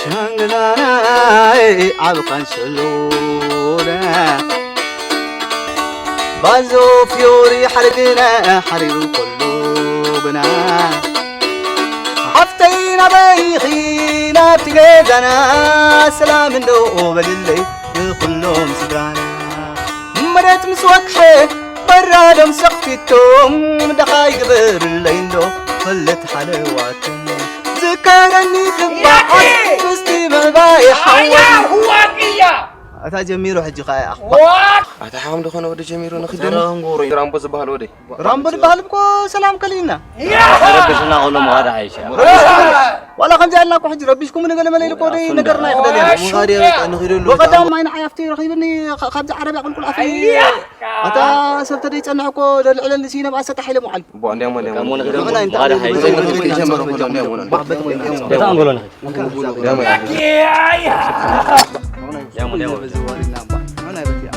سانغناي عبقان سلونا بازو فيوري حرقنا حريرو قلوبنا حفتينا بيخينا بتقيدنا سلام ندو بالليل كلهم سدرانا مرات مسوكحي برادم سقفتهم دخاي قبر الليل دو فلت حلواتهم ذكرني كبعت فستي بالباي حوالي هو كيا أتا جميرو حجي قايا أتا حامد خنا ودي جميرو نخدم رامبو زبال ودي رامبو بحال بكو سلام كلينا ربشنا قولوا مغادة عايشة ولا خنجالنا كو حجي ربيشكم نقول مليل كودي نقرنا يقدر مغادي نخيرو وقدام ما ينحي افتي رخيبني خبز عربي اقول كل عفي أتا سبتدي تصنعكو للعلن نسينا بقى سطح حيل معلم بو عندي أمال كمون خدم مغادة عايشة زي ما تقول جمرو كلام يا نقولون يا من أنا بدي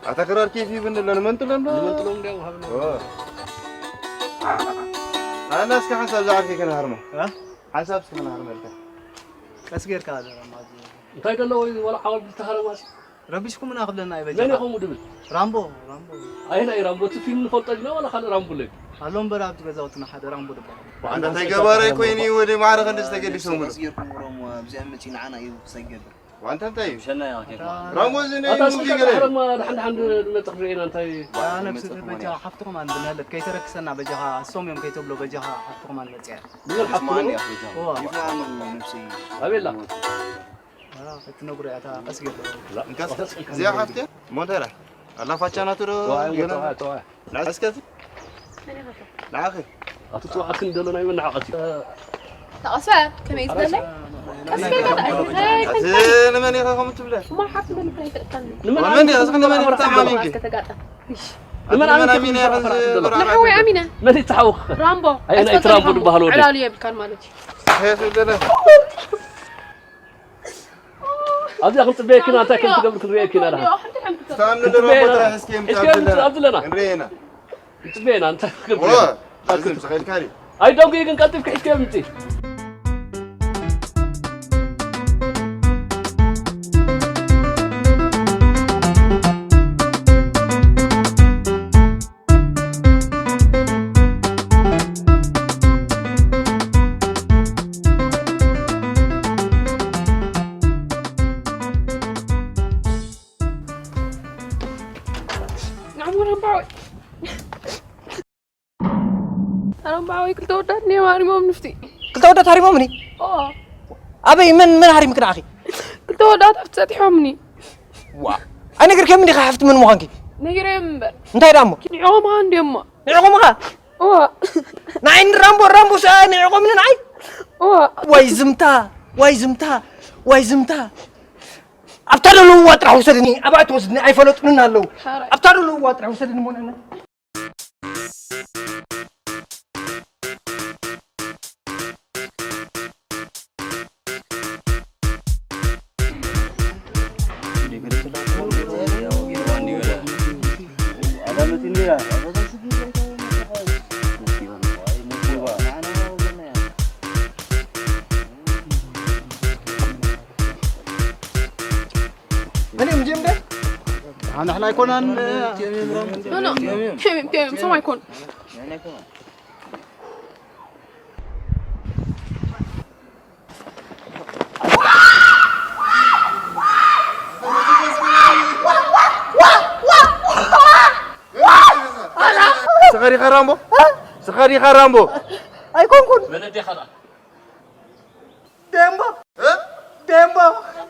أتكرر كيف يبندل لمن تلون ده وهبنا أنا أسكت حساب زعرتي كنا هرمه حساب سكنا هرمه بس غير كذا رمادي انتي قالوا ولا حاول تهرب ماشي ربيشكم من أقبل لنا يبجي لين يقوموا دبل رامبو اين رامبو تفين فلطجنا ولا خل رامبو لك هلون برا بتجزاوتنا حدا رامبو دبا أنت تجباري كويني ودي ما عرف أنت تستجدي سومر سيركم ورم بزعمتي معنا يسجل وأنت طيب شلنا يا كيف رامو زيني أتاسك حرم حد نتقرين انتي أنا بس بجا حفتكم عن بنهلت كي تركسنا بجاها الصوم يوم كي تبلو بجاها حفتكم عن بجاها من الحفل هو يفهم نفسي أبي لا تنقري أتا أسجل لا زي حفتي مو ترى الله فاتشنا ترى لا أسكت لا أخي أتوقع أخن دلنا يمنع عقتي تقصى كم يزدلي لمن يخاف تبله ما حفظ من كي تقتل لمن يخاف لمن يتعامل لمن أمينة نحوي أمينة من يتحوخ رامبو أنا يترامبو بهالودي علالية بالكان مالتي هي سودنا أبي أخذ بيكنا أنت كنت قبل كل بيكنا أنا استنى نروح بتاع حسكيم عبد الله نرينا أنت بين أنت والله لازم سخيل كاري أي دوقي كنت في حسكيم أنت باوي كنت ودتني واري مو نفتي كنت ودت هاري مؤمني أبي من هاري ممكن أخي كنت ودت أفتح حمني أنا قرر كم دقيقة حفت من مهانكي نيرم انتي رامبو نعوم عندي أما نعقوم ها نعين رامبو سا نعقوم من نعين واي زمتا أبتدوا له واترح وسدني أبعت وسدني أي فلوت من هالو أبتدوا له واترح وسدني مون أنا أنا إحنا يكون أنا كم سو ما يكون سخاري خرامبو أي كون من أنت خلا ديمبا